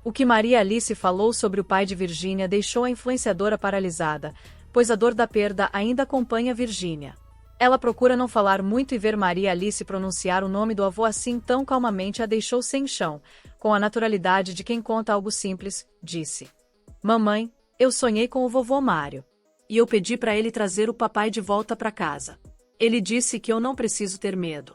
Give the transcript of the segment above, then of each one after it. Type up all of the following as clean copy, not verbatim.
O que Maria Alice falou sobre o pai de Virgínia deixou a influenciadora paralisada, pois a dor da perda ainda acompanha Virgínia. Ela procura não falar muito e ver Maria Alice pronunciar o nome do avô assim tão calmamente a deixou sem chão, com a naturalidade de quem conta algo simples, disse: "Mamãe, eu sonhei com o vovô Mário. E eu pedi para ele trazer o papai de volta para casa. Ele disse que eu não preciso ter medo."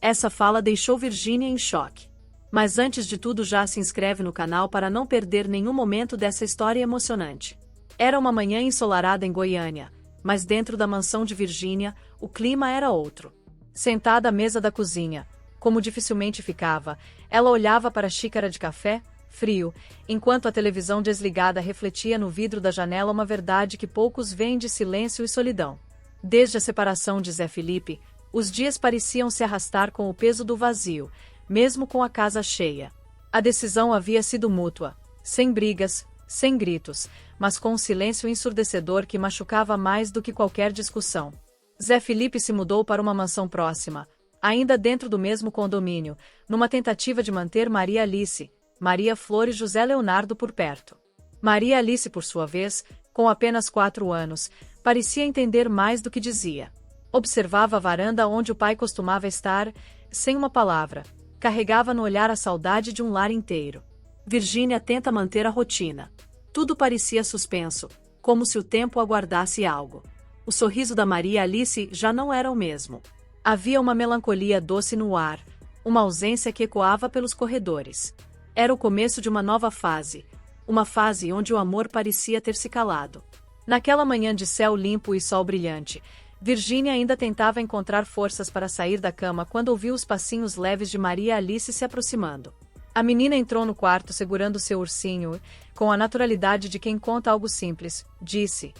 Essa fala deixou Virgínia em choque. Mas antes de tudo já se inscreve no canal para não perder nenhum momento dessa história emocionante. Era uma manhã ensolarada em Goiânia, mas dentro da mansão de Virgínia, o clima era outro. Sentada à mesa da cozinha, como dificilmente ficava, ela olhava para a xícara de café, frio, enquanto a televisão desligada refletia no vidro da janela uma verdade que poucos veem de silêncio e solidão. Desde a separação de Zé Felipe, os dias pareciam se arrastar com o peso do vazio, mesmo com a casa cheia. A decisão havia sido mútua, sem brigas, sem gritos, mas com um silêncio ensurdecedor que machucava mais do que qualquer discussão. Zé Felipe se mudou para uma mansão próxima, ainda dentro do mesmo condomínio, numa tentativa de manter Maria Alice, Maria Flor e José Leonardo por perto. Maria Alice, por sua vez, com apenas 4 anos, parecia entender mais do que dizia. Observava a varanda onde o pai costumava estar, sem uma palavra. Carregava no olhar a saudade de um lar inteiro. Virgínia tenta manter a rotina. Tudo parecia suspenso, como se o tempo aguardasse algo. O sorriso da Maria Alice já não era o mesmo. Havia uma melancolia doce no ar, uma ausência que ecoava pelos corredores. Era o começo de uma nova fase, uma fase onde o amor parecia ter se calado. Naquela manhã de céu limpo e sol brilhante, Virgínia ainda tentava encontrar forças para sair da cama quando ouviu os passinhos leves de Maria Alice se aproximando. A menina entrou no quarto segurando seu ursinho e, com a naturalidade de quem conta algo simples, disse: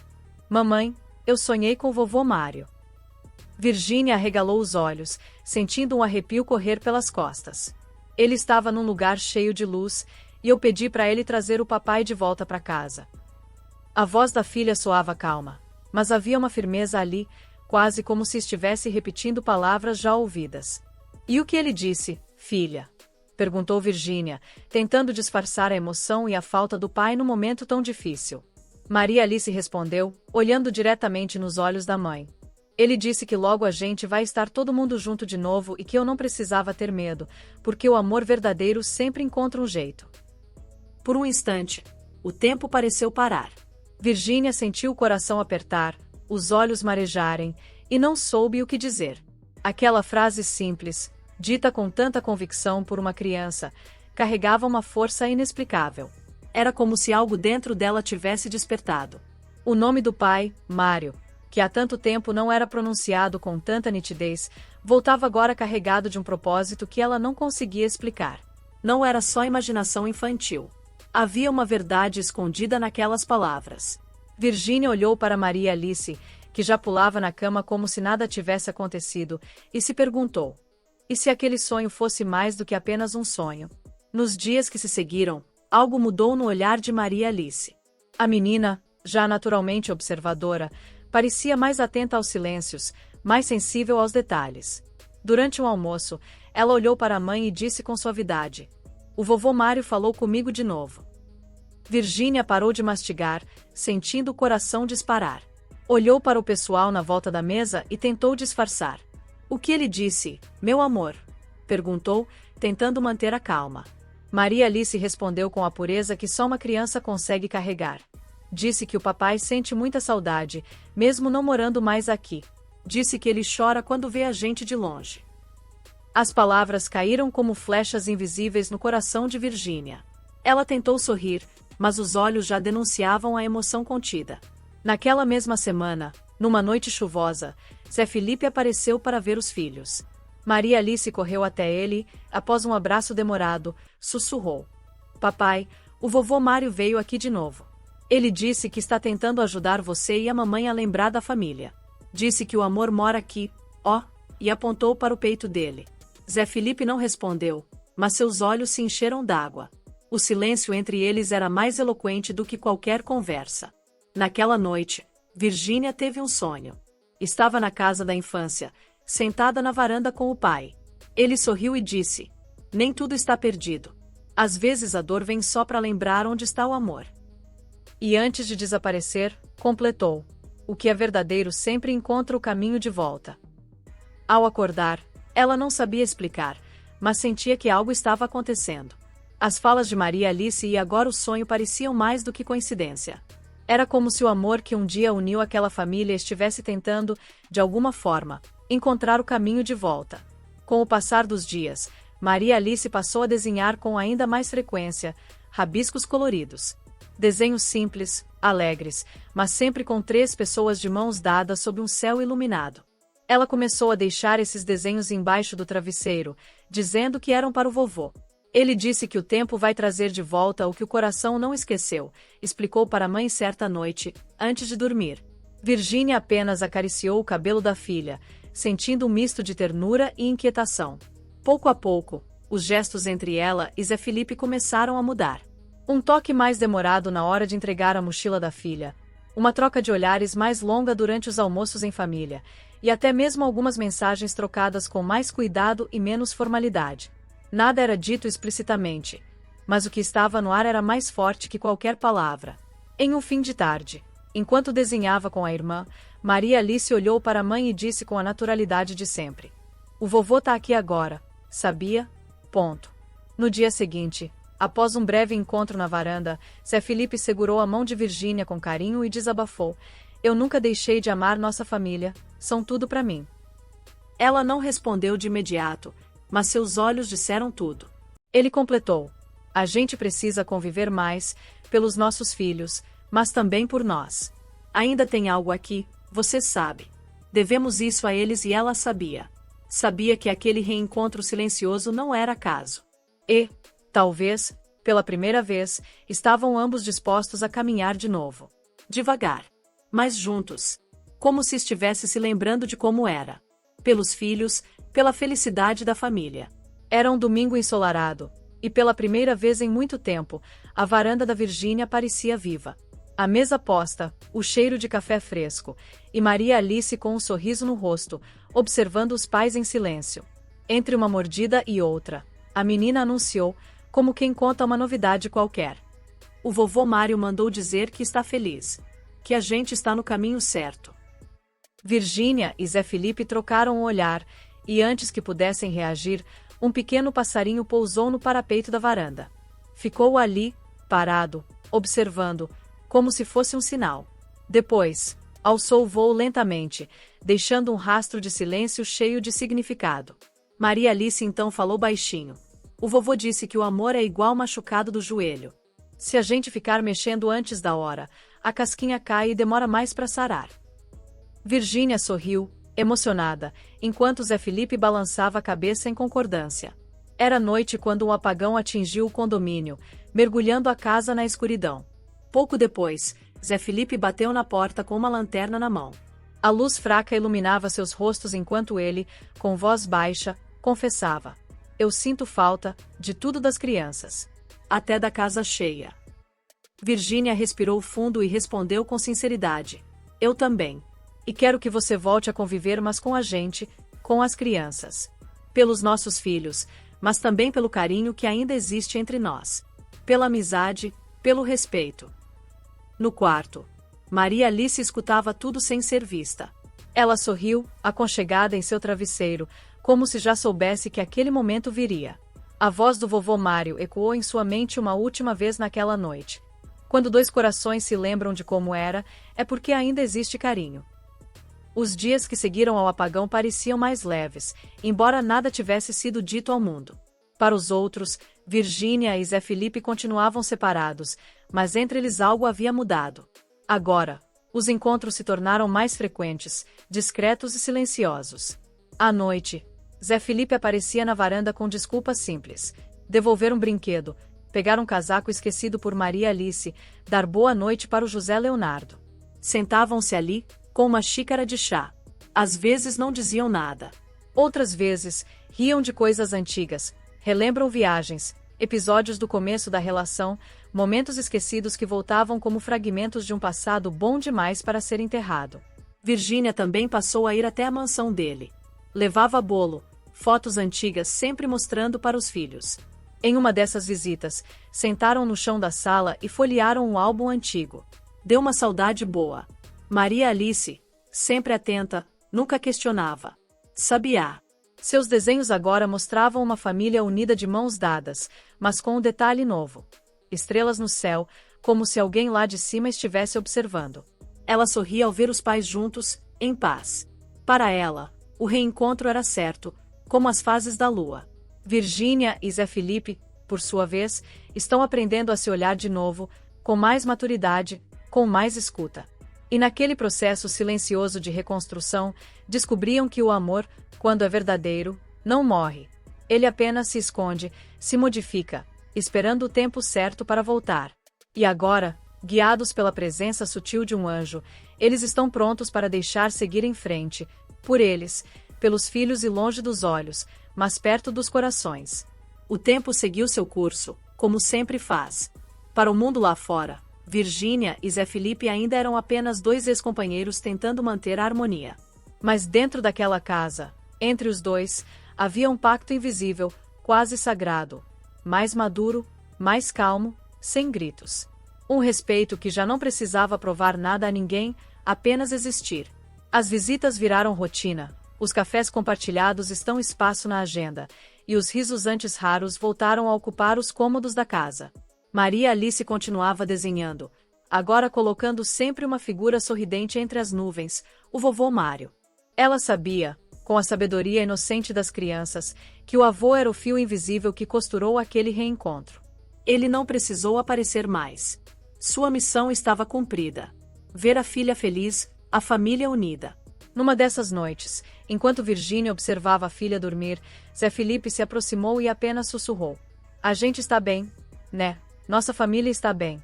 "Mamãe, eu sonhei com o vovô Mário." Virgínia arregalou os olhos, sentindo um arrepio correr pelas costas. Ele estava num lugar cheio de luz, e eu pedi para ele trazer o papai de volta para casa. A voz da filha soava calma, mas havia uma firmeza ali, quase como se estivesse repetindo palavras já ouvidas. "E o que ele disse, filha?" perguntou Virgínia, tentando disfarçar a emoção e a falta do pai num momento tão difícil. Maria Alice respondeu, olhando diretamente nos olhos da mãe. "Ele disse que logo a gente vai estar todo mundo junto de novo e que eu não precisava ter medo, porque o amor verdadeiro sempre encontra um jeito." Por um instante, o tempo pareceu parar. Virgínia sentiu o coração apertar, os olhos marejarem, e não soube o que dizer. Aquela frase simples, dita com tanta convicção por uma criança, carregava uma força inexplicável. Era como se algo dentro dela tivesse despertado. O nome do pai, Mário, que há tanto tempo não era pronunciado com tanta nitidez, voltava agora carregado de um propósito que ela não conseguia explicar. Não era só imaginação infantil. Havia uma verdade escondida naquelas palavras. Virgínia olhou para Maria Alice, que já pulava na cama como se nada tivesse acontecido, e se perguntou: e se aquele sonho fosse mais do que apenas um sonho? Nos dias que se seguiram, algo mudou no olhar de Maria Alice. A menina, já naturalmente observadora, parecia mais atenta aos silêncios, mais sensível aos detalhes. Durante um almoço, ela olhou para a mãe e disse com suavidade: "O vovô Mário falou comigo de novo." Virgínia parou de mastigar, sentindo o coração disparar. Olhou para o pessoal na volta da mesa e tentou disfarçar. "O que ele disse, meu amor?" perguntou, tentando manter a calma. Maria Alice respondeu com a pureza que só uma criança consegue carregar. "Disse que o papai sente muita saudade, mesmo não morando mais aqui. Disse que ele chora quando vê a gente de longe." As palavras caíram como flechas invisíveis no coração de Virgínia. Ela tentou sorrir, mas os olhos já denunciavam a emoção contida. Naquela mesma semana, numa noite chuvosa, Zé Felipe apareceu para ver os filhos. Maria Alice correu até ele, após um abraço demorado, sussurrou: "Papai, o vovô Mário veio aqui de novo. Ele disse que está tentando ajudar você e a mamãe a lembrar da família. Disse que o amor mora aqui, ó", e apontou para o peito dele. Zé Felipe não respondeu, mas seus olhos se encheram d'água. O silêncio entre eles era mais eloquente do que qualquer conversa. Naquela noite, Virgínia teve um sonho. Estava na casa da infância, sentada na varanda com o pai. Ele sorriu e disse: "Nem tudo está perdido. Às vezes a dor vem só para lembrar onde está o amor. E antes de desaparecer, completou: o que é verdadeiro sempre encontra o caminho de volta. Ao acordar, ela não sabia explicar, mas sentia que algo estava acontecendo. As falas de Maria Alice e agora o sonho pareciam mais do que coincidência. Era como se o amor que um dia uniu aquela família estivesse tentando, de alguma forma, encontrar o caminho de volta. Com o passar dos dias, Maria Alice passou a desenhar com ainda mais frequência rabiscos coloridos. Desenhos simples, alegres, mas sempre com 3 pessoas de mãos dadas sob um céu iluminado. Ela começou a deixar esses desenhos embaixo do travesseiro, dizendo que eram para o vovô. Ele disse que o tempo vai trazer de volta o que o coração não esqueceu, explicou para a mãe certa noite, antes de dormir. Virgínia apenas acariciou o cabelo da filha, sentindo um misto de ternura e inquietação. Pouco a pouco, os gestos entre ela e Zé Felipe começaram a mudar. Um toque mais demorado na hora de entregar a mochila da filha, uma troca de olhares mais longa durante os almoços em família, e até mesmo algumas mensagens trocadas com mais cuidado e menos formalidade. Nada era dito explicitamente, mas o que estava no ar era mais forte que qualquer palavra. Em um fim de tarde, enquanto desenhava com a irmã, Maria Alice olhou para a mãe e disse com a naturalidade de sempre: o vovô tá aqui agora, sabia? Ponto. No dia seguinte, após um breve encontro na varanda, Zé Felipe segurou a mão de Virgínia com carinho e desabafou: eu nunca deixei de amar nossa família, são tudo para mim. Ela não respondeu de imediato, mas seus olhos disseram tudo. Ele completou: a gente precisa conviver mais, pelos nossos filhos, mas também por nós. Ainda tem algo aqui, você sabe. Devemos isso a eles e ela sabia. Sabia que aquele reencontro silencioso não era acaso. E, talvez, pela primeira vez, estavam ambos dispostos a caminhar de novo. Devagar. Mas juntos. Como se estivesse se lembrando de como era. Pelos filhos, pela felicidade da família. Era um domingo ensolarado, e pela primeira vez em muito tempo, a varanda da Virgínia parecia viva. A mesa posta, o cheiro de café fresco, e Maria Alice com um sorriso no rosto, observando os pais em silêncio. Entre uma mordida e outra, a menina anunciou, como quem conta uma novidade qualquer: o vovô Mário mandou dizer que está feliz. Que a gente está no caminho certo. Virgínia e Zé Felipe trocaram um olhar, e antes que pudessem reagir, um pequeno passarinho pousou no parapeito da varanda. Ficou ali, parado, observando, como se fosse um sinal. Depois, alçou o voo lentamente, deixando um rastro de silêncio cheio de significado. Maria Alice então falou baixinho: o vovô disse que o amor é igual machucado do joelho. Se a gente ficar mexendo antes da hora, a casquinha cai e demora mais para sarar. Virgínia sorriu, emocionada, enquanto Zé Felipe balançava a cabeça em concordância. Era noite quando um apagão atingiu o condomínio, mergulhando a casa na escuridão. Pouco depois, Zé Felipe bateu na porta com uma lanterna na mão. A luz fraca iluminava seus rostos enquanto ele, com voz baixa, confessava: eu sinto falta de tudo das crianças. Até da casa cheia. Virgínia respirou fundo e respondeu com sinceridade: eu também. E quero que você volte a conviver, mas com a gente, com as crianças. Pelos nossos filhos, mas também pelo carinho que ainda existe entre nós. Pela amizade, pelo respeito. No quarto, Maria Alice escutava tudo sem ser vista. Ela sorriu, aconchegada em seu travesseiro, como se já soubesse que aquele momento viria. A voz do vovô Mário ecoou em sua mente uma última vez naquela noite. Quando 2 corações se lembram de como era, é porque ainda existe carinho. Os dias que seguiram ao apagão pareciam mais leves, embora nada tivesse sido dito ao mundo. Para os outros, Virgínia e Zé Felipe continuavam separados, mas entre eles algo havia mudado. Agora, os encontros se tornaram mais frequentes, discretos e silenciosos. À noite, Zé Felipe aparecia na varanda com desculpas simples: devolver um brinquedo, pegar um casaco esquecido por Maria Alice, dar boa noite para o José Leonardo. Sentavam-se ali, com uma xícara de chá. Às vezes não diziam nada. Outras vezes, riam de coisas antigas, relembram viagens, episódios do começo da relação, momentos esquecidos que voltavam como fragmentos de um passado bom demais para ser enterrado. Virgínia também passou a ir até a mansão dele. Levava bolo, fotos antigas sempre mostrando para os filhos. Em uma dessas visitas, sentaram no chão da sala e folhearam um álbum antigo. Deu uma saudade boa. Maria Alice, sempre atenta, nunca questionava. Sabia. Seus desenhos agora mostravam uma família unida de mãos dadas, mas com um detalhe novo. Estrelas no céu, como se alguém lá de cima estivesse observando. Ela sorria ao ver os pais juntos, em paz. Para ela, o reencontro era certo, como as fases da lua. Virgínia e Zé Felipe, por sua vez, estão aprendendo a se olhar de novo, com mais maturidade, com mais escuta. E naquele processo silencioso de reconstrução, descobriam que o amor, quando é verdadeiro, não morre. Ele apenas se esconde, se modifica, esperando o tempo certo para voltar. E agora, guiados pela presença sutil de um anjo, eles estão prontos para deixar seguir em frente, por eles, pelos filhos e longe dos olhos, mas perto dos corações. O tempo seguiu seu curso, como sempre faz. Para o mundo lá fora, Virgínia e Zé Felipe ainda eram apenas dois ex-companheiros tentando manter a harmonia. Mas dentro daquela casa, entre os dois, havia um pacto invisível, quase sagrado. Mais maduro, mais calmo, sem gritos. Um respeito que já não precisava provar nada a ninguém, apenas existir. As visitas viraram rotina, os cafés compartilhados estão espaço na agenda, e os risos antes raros voltaram a ocupar os cômodos da casa. Maria Alice continuava desenhando, agora colocando sempre uma figura sorridente entre as nuvens, o vovô Mário. Ela sabia, com a sabedoria inocente das crianças, que o avô era o fio invisível que costurou aquele reencontro. Ele não precisou aparecer mais. Sua missão estava cumprida. Ver a filha feliz, a família unida. Numa dessas noites, enquanto Virgínia observava a filha dormir, Zé Felipe se aproximou e apenas sussurrou. A gente está bem, né? Nossa família está bem.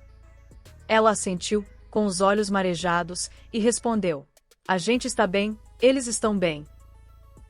Ela assentiu, com os olhos marejados, e respondeu. A gente está bem, eles estão bem.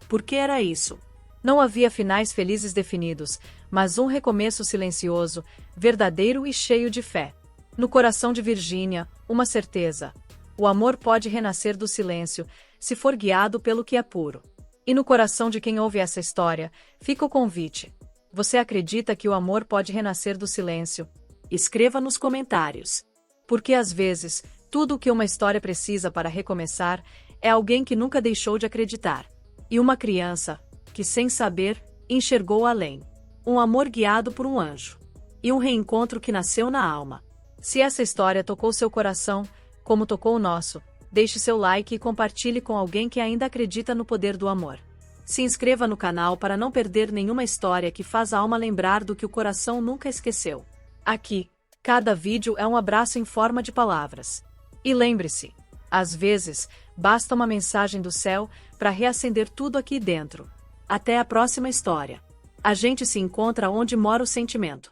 Por que era isso? Não havia finais felizes definidos, mas um recomeço silencioso, verdadeiro e cheio de fé. No coração de Virgínia, uma certeza. O amor pode renascer do silêncio, se for guiado pelo que é puro. E no coração de quem ouve essa história, fica o convite. Você acredita que o amor pode renascer do silêncio? Escreva nos comentários. Porque às vezes, tudo o que uma história precisa para recomeçar é alguém que nunca deixou de acreditar. E uma criança, que sem saber, enxergou além. Um amor guiado por um anjo. E um reencontro que nasceu na alma. Se essa história tocou seu coração, como tocou o nosso, deixe seu like e compartilhe com alguém que ainda acredita no poder do amor. Se inscreva no canal para não perder nenhuma história que faz a alma lembrar do que o coração nunca esqueceu. Aqui, cada vídeo é um abraço em forma de palavras. E lembre-se, às vezes, basta uma mensagem do céu para reacender tudo aqui dentro. Até a próxima história. A gente se encontra onde mora o sentimento.